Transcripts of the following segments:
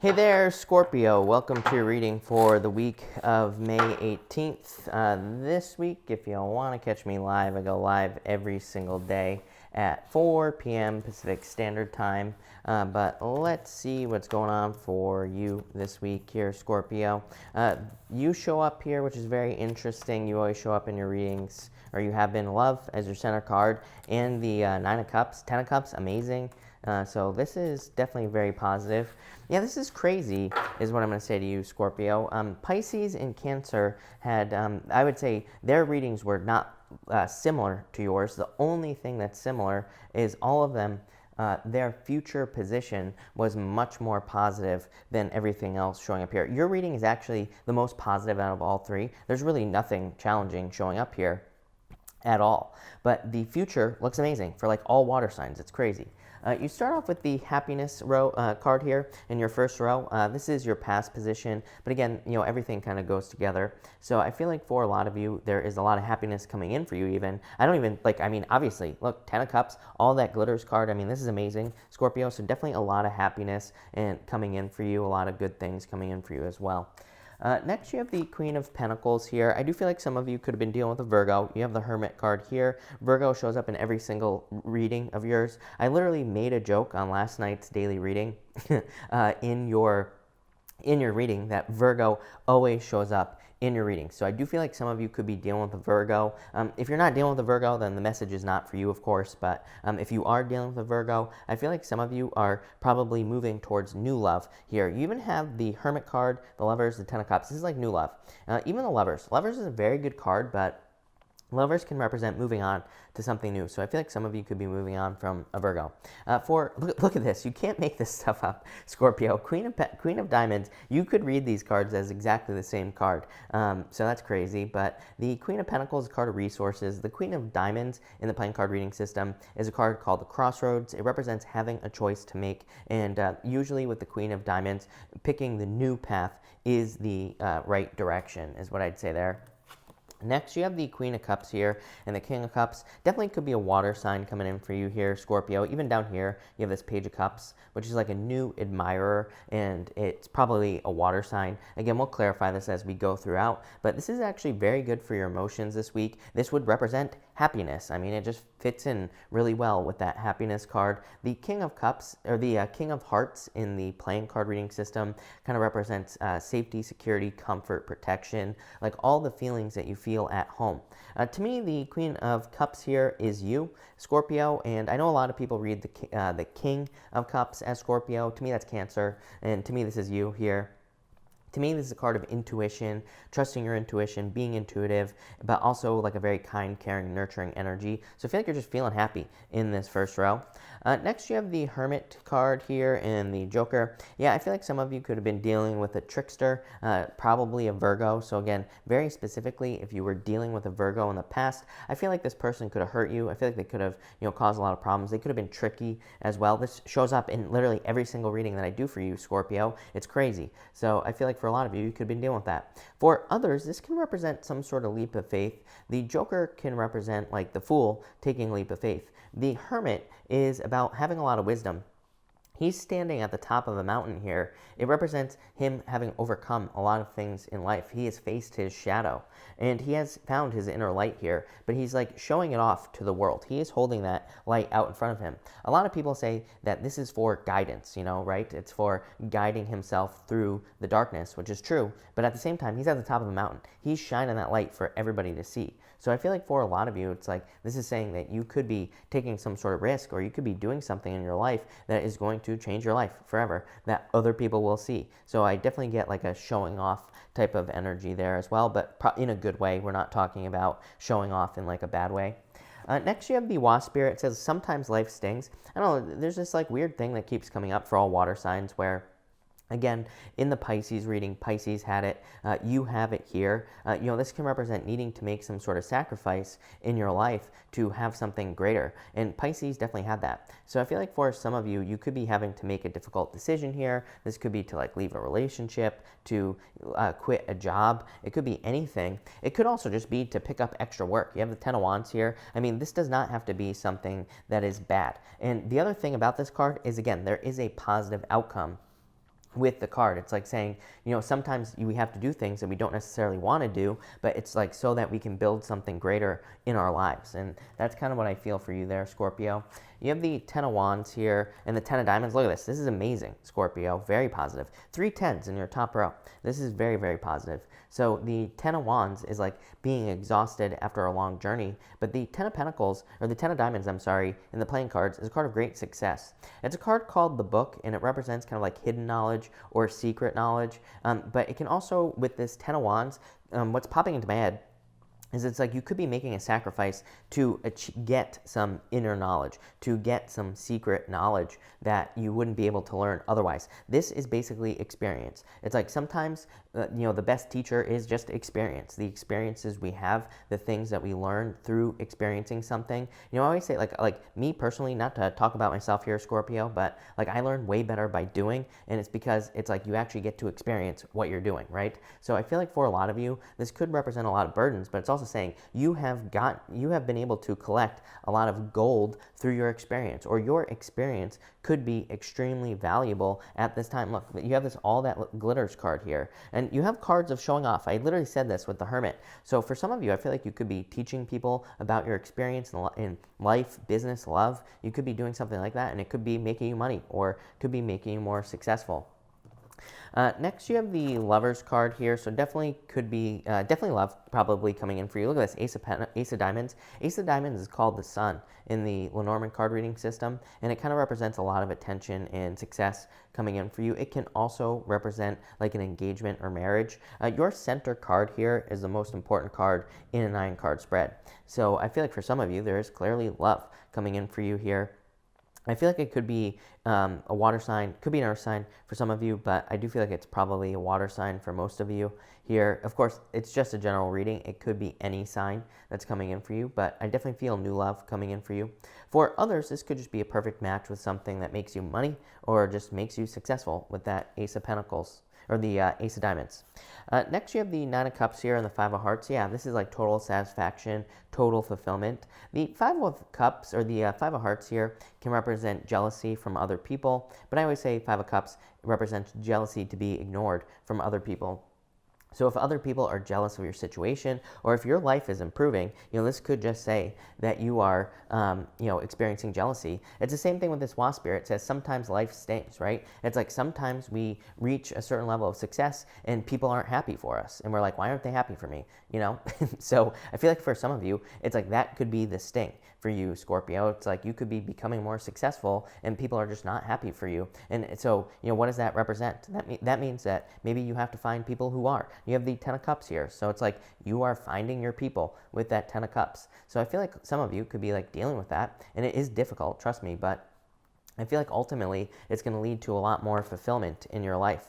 Hey there, Scorpio. Welcome to your reading for the week of May 18th. This week, if you want to catch me live, I go live every single day at 4 p.m. Pacific Standard Time. But let's see what's going on for you this week here, Scorpio. You show up here, which is very interesting. You always show up in your readings, or you have been, love as your center card, and the Nine of Cups, Ten of Cups, amazing. So this is definitely very positive. Yeah, this is crazy, is what I'm going to say to you, Scorpio. Pisces and Cancer had, I would say, their readings were not similar to yours. The only thing that's similar is all of them, their future position was much more positive than everything else showing up here. Your reading is actually the most positive out of all three. There's really nothing challenging showing up here at all. But the future looks amazing for like all water signs. It's crazy. You start off with the happiness row card here in your first row. This is your past position, but again, you know, everything kind of goes together. So I feel like for a lot of you, there is a lot of happiness coming in for you even. I don't even, like, I mean, obviously, look, Ten of Cups, all that glitters card. I mean, this is amazing, Scorpio. So definitely a lot of happiness and coming in for you, a lot of good things coming in for you as well. Next, you have the Queen of Pentacles here. I do feel like some of you could have been dealing with a Virgo. You have the Hermit card here. Virgo shows up in every single reading of yours. I literally made a joke on last night's daily reading in your reading that Virgo always shows up in your reading. So I do feel like some of you could be dealing with a Virgo. If you're not dealing with a Virgo, then the message is not for you, of course. But if you are dealing with a Virgo, I feel like some of you are probably moving towards new love here. You even have the Hermit card, the Lovers, the Ten of Cups. This is like new love. Even the Lovers. Lovers is a very good card, but Lovers can represent moving on to something new. So I feel like some of you could be moving on from a Virgo. Look at this. You can't make this stuff up, Scorpio. Queen of Diamonds. You could read these cards as exactly the same card. So that's crazy. But the Queen of Pentacles is a card of resources. The Queen of Diamonds in the playing card reading system is a card called the Crossroads. It represents having a choice to make. And usually with the Queen of Diamonds, picking the new path is the right direction, is what I'd say there. Next, you have the Queen of Cups here and the King of Cups. Definitely could be a water sign coming in for you here, Scorpio. Even down here, you have this Page of Cups, which is like a new admirer, and it's probably a water sign. Again, we'll clarify this as we go throughout, but this is actually very good for your emotions this week. This would represent happiness. I mean, it just fits in really well with that happiness card. The King of Cups, or the King of Hearts in the playing card reading system, kind of represents safety, security, comfort, protection, like all the feelings that you feel at home. To me, the Queen of Cups here is you, Scorpio, and I know a lot of people read the King of Cups as Scorpio. To me, that's Cancer, and to me, this is you here. To me, this is a card of intuition, trusting your intuition, being intuitive, but also like a very kind, caring, nurturing energy. So I feel like you're just feeling happy in this first row. Next, you have the Hermit card here and the Joker. Yeah, I feel like some of you could have been dealing with a trickster, probably a Virgo. So again, very specifically, if you were dealing with a Virgo in the past, I feel like this person could have hurt you. I feel like they could have, caused a lot of problems. They could have been tricky as well. This shows up in literally every single reading that I do for you, Scorpio. It's crazy. So I feel like for a lot of you, you could have been dealing with that. For others, this can represent some sort of leap of faith. The Joker can represent like the Fool taking a leap of faith. The Hermit is about having a lot of wisdom. He's standing at the top of a mountain here. It represents him having overcome a lot of things in life. He has faced his shadow, and he has found his inner light here, but he's like showing it off to the world. He is holding that light out in front of him. A lot of people say that this is for guidance, right? It's for guiding himself through the darkness, which is true, but at the same time, he's at the top of the mountain. He's shining that light for everybody to see. So I feel like for a lot of you, it's like this is saying that you could be taking some sort of risk, or you could be doing something in your life that is going to change your life forever, that other people will see. So I definitely get like a showing off type of energy there as well, but in a good way. We're not talking about showing off in like a bad way. Next, you have the Wasp Spirit. It says, sometimes life stings. I don't know, there's this like weird thing that keeps coming up for all water signs where, again, in the Pisces reading, Pisces had it. You have it here. This can represent needing to make some sort of sacrifice in your life to have something greater. And Pisces definitely had that. So I feel like for some of you, you could be having to make a difficult decision here. This could be to like leave a relationship, to quit a job. It could be anything. It could also just be to pick up extra work. You have the Ten of Wands here. I mean, this does not have to be something that is bad. And the other thing about this card is, again, there is a positive outcome with the card. It's like saying, sometimes we have to do things that we don't necessarily want to do, but it's like so that we can build something greater in our lives. And that's kind of what I feel for you there, Scorpio. You have the 10 of Wands here and the 10 of Diamonds. Look at this. This is amazing, Scorpio. Very positive. 3 10s in your top row. This is very, very positive. So the 10 of Wands is like being exhausted after a long journey, but the 10 of Pentacles, or the 10 of Diamonds, I'm sorry, in the playing cards is a card of great success. It's a card called the Book, and it represents kind of like hidden knowledge or secret knowledge, but it can also, with this 10 of Wands, what's popping into my head is it's like you could be making a sacrifice to get some inner knowledge, to get some secret knowledge that you wouldn't be able to learn otherwise. This is basically experience. It's like sometimes, the best teacher is just experience. The experiences we have, the things that we learn through experiencing something. I always say, like me personally, not to talk about myself here, Scorpio, but like I learn way better by doing, and it's because it's like you actually get to experience what you're doing, right? So I feel like for a lot of you, this could represent a lot of burdens, but it's also saying you have been able to collect a lot of gold through your experience, or your experience could be extremely valuable at this time. Look, you have this all that glitters card here, and you have cards of showing off. I literally said this with the Hermit. So for some of you, I feel like you could be teaching people about your experience in life, business, love. You could be doing something like that, and it could be making you money, or could be making you more successful. Next, you have the Lovers card here, so definitely could be, definitely love probably coming in for you. Look at this, Ace of Diamonds. Ace of Diamonds is called the Sun in the Lenormand card reading system, and it kind of represents a lot of attention and success coming in for you. It can also represent like an engagement or marriage. Your center card here is the most important card in a 9-card spread. So I feel like for some of you, there is clearly love coming in for you here. I feel like it could be a water sign, could be an earth sign for some of you, but I do feel like it's probably a water sign for most of you here. Of course, it's just a general reading. It could be any sign that's coming in for you, but I definitely feel new love coming in for you. For others, this could just be a perfect match with something that makes you money or just makes you successful with that Ace of Pentacles. Or the Ace of Diamonds. Next, you have the 9 of Cups here and the 5 of Hearts. Yeah, this is like total satisfaction, total fulfillment. The 5 of Cups, or the 5 of Hearts here, can represent jealousy from other people. But I always say 5 of Cups represents jealousy to be ignored from other people. So if other people are jealous of your situation, or if your life is improving, this could just say that you are, experiencing jealousy. It's the same thing with this Wasp Spirit. It says sometimes life stinks, right? It's like sometimes we reach a certain level of success and people aren't happy for us. And we're like, why aren't they happy for me? So I feel like for some of you, it's like that could be the sting for you, Scorpio. It's like you could be becoming more successful and people are just not happy for you. And so, what does that represent? That means that maybe you have to find people who are. You have the 10 of Cups here. So it's like you are finding your people with that 10 of Cups. So I feel like some of you could be like dealing with that. And it is difficult, trust me, but I feel like ultimately it's going to lead to a lot more fulfillment in your life.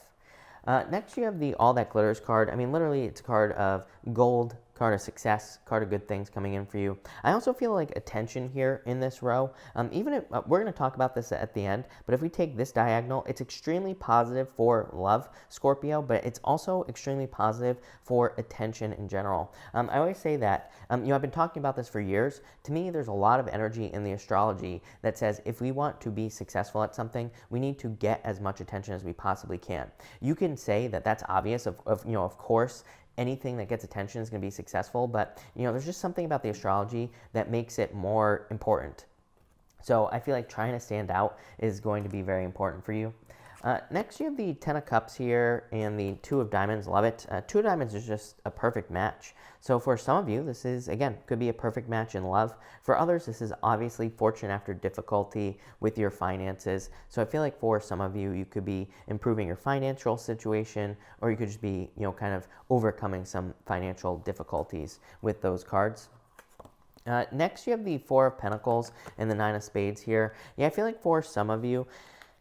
Next, you have the All That Glitters card. I mean, literally, it's a card of gold, card of success, card of good things coming in for you. I also feel like attention here in this row. Even if we're going to talk about this at the end, but if we take this diagonal, it's extremely positive for love, Scorpio, but it's also extremely positive for attention in general. I always say that, I've been talking about this for years. To me, there's a lot of energy in the astrology that says if we want to be successful at something, we need to get as much attention as we possibly can. You can say that that's obvious, of course, anything that gets attention is going to be successful, but there's just something about the astrology that makes it more important. So I feel like trying to stand out is going to be very important for you. Next, you have the 10 of Cups here and the 2 of Diamonds. Love it. 2 of Diamonds is just a perfect match. So for some of you, this is, again, could be a perfect match in love. For others, this is obviously fortune after difficulty with your finances. So I feel like for some of you, you could be improving your financial situation, or you could just be, kind of overcoming some financial difficulties with those cards. Next, you have the 4 of Pentacles and the 9 of Spades here. Yeah, I feel like for some of you,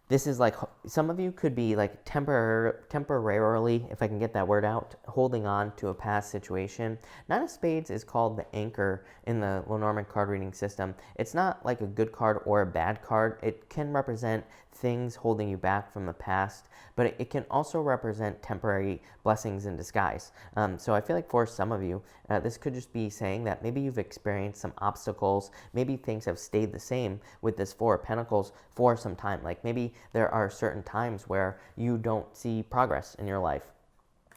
this is like, some of you could be like temporarily, if I can get that word out, holding on to a past situation. 9 of Spades is called the anchor in the Lenormand card reading system. It's not like a good card or a bad card. It can represent things holding you back from the past, but it can also represent temporary blessings in disguise. So I feel like for some of you, this could just be saying that maybe you've experienced some obstacles, maybe things have stayed the same with this Four of Pentacles for some time. Like maybe there are certain times where you don't see progress in your life.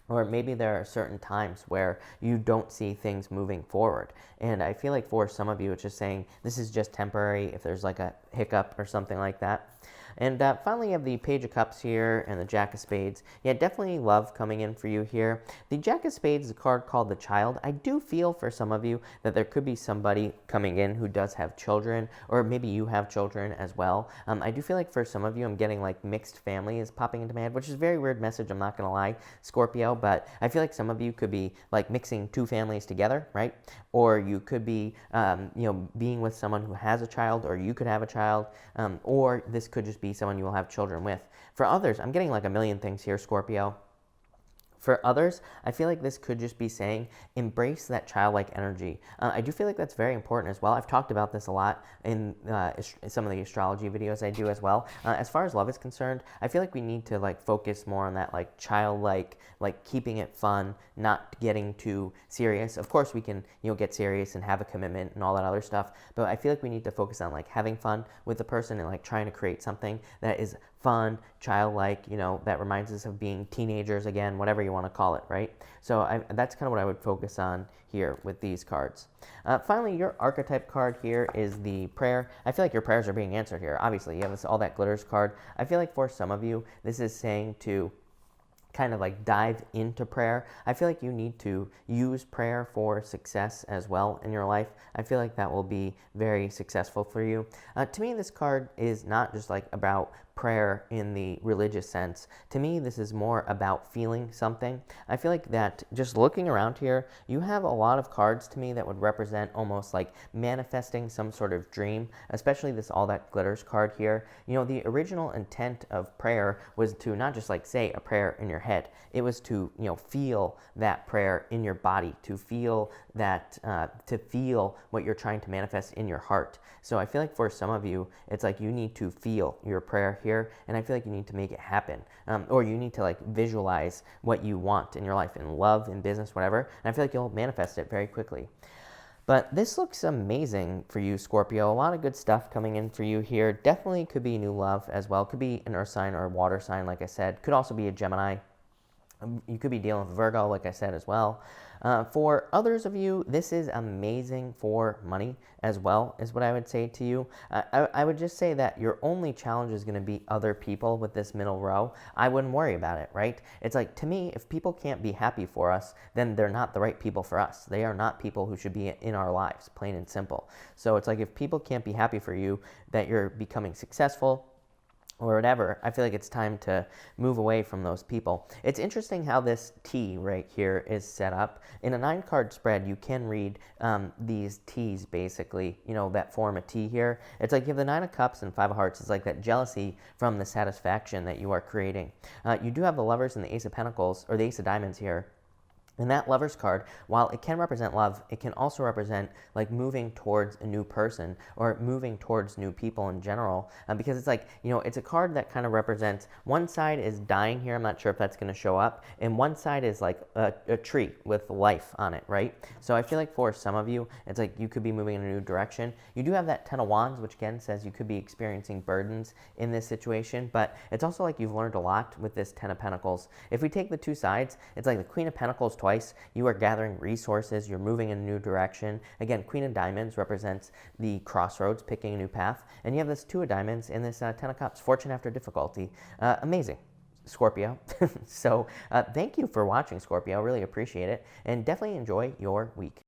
Or maybe there are certain times where you don't see things moving forward. And I feel like for some of you, it's just saying this is just temporary if there's like a hiccup or something like that. And finally, you have the Page of Cups here and the Jack of Spades. Yeah, definitely love coming in for you here. The Jack of Spades is a card called the Child. I do feel for some of you that there could be somebody coming in who does have children, or maybe you have children as well. I do feel like for some of you, I'm getting like mixed family is popping into my head, which is a very weird message, I'm not going to lie, Scorpio, but I feel like some of you could be like mixing two families together, right? Or you could be, being with someone who has a child, or you could have a child, or this could just be someone you will have children with. For others, I'm getting like a million things here, Scorpio. For others, I feel like this could just be saying, embrace that childlike energy. I do feel like that's very important as well. I've talked about this a lot in some of the astrology videos I do as well. As far as love is concerned, I feel like we need to like focus more on that like childlike, like keeping it fun, not getting too serious. Of course, we can, get serious and have a commitment and all that other stuff, but I feel like we need to focus on like having fun with the person and like trying to create something that is fun, childlike, that reminds us of being teenagers again, whatever you want to call it, right? So that's kind of what I would focus on here with these cards. Finally, your archetype card here is the prayer. I feel like your prayers are being answered here. Obviously, you have this All That Glitters card. I feel like for some of you, this is saying to kind of like dive into prayer. I feel like you need to use prayer for success as well in your life. I feel like that will be very successful for you. To me, this card is not just like about prayer in the religious sense. To me, this is more about feeling something. I feel like that just looking around here, you have a lot of cards to me that would represent almost like manifesting some sort of dream, especially this All That Glitters card here. The original intent of prayer was to not just like say a prayer in your head. It was to, feel that prayer in your body, to feel that, to feel what you're trying to manifest in your heart. So I feel like for some of you, it's like you need to feel your prayer here, and I feel like you need to make it happen. Or you need to like visualize what you want in your life, in love, in business, whatever, and I feel like you'll manifest it very quickly. But this looks amazing for you, Scorpio. A lot of good stuff coming in for you here. Definitely could be new love as well. Could be an earth sign or a water sign, like I said. Could also be a Gemini. You could be dealing with Virgo, like I said, as well. For others of you, this is amazing for money as well, is what I would say to you. I would just say that your only challenge is going to be other people with this middle row. I wouldn't worry about it, right? It's like, to me, if people can't be happy for us, then they're not the right people for us. They are not people who should be in our lives, plain and simple. So it's like if people can't be happy for you, that you're becoming successful, or whatever, I feel like it's time to move away from those people. It's interesting how this T right here is set up. In a 9-card spread, you can read these T's basically, that form a T here. It's like you have the 9 of Cups and 5 of Hearts. It's like that jealousy from the satisfaction that you are creating. You do have the Lovers and the Ace of Pentacles, or the Ace of Diamonds here. And that Lovers card, while it can represent love, it can also represent like moving towards a new person or moving towards new people in general. Because it's like, it's a card that kind of represents, one side is dying here. I'm not sure if that's going to show up. And one side is like a tree with life on it, right? So I feel like for some of you, it's like you could be moving in a new direction. You do have that 10 of Wands, which again says you could be experiencing burdens in this situation. But it's also like you've learned a lot with this 10 of Pentacles. If we take the two sides, it's like the Queen of Pentacles twice. You are gathering resources. You're moving in a new direction. Again, Queen of Diamonds represents the crossroads, picking a new path. And you have this 2 of Diamonds in this 10 of Cups, fortune after difficulty. Amazing, Scorpio. So thank you for watching, Scorpio. Really appreciate it. And definitely enjoy your week.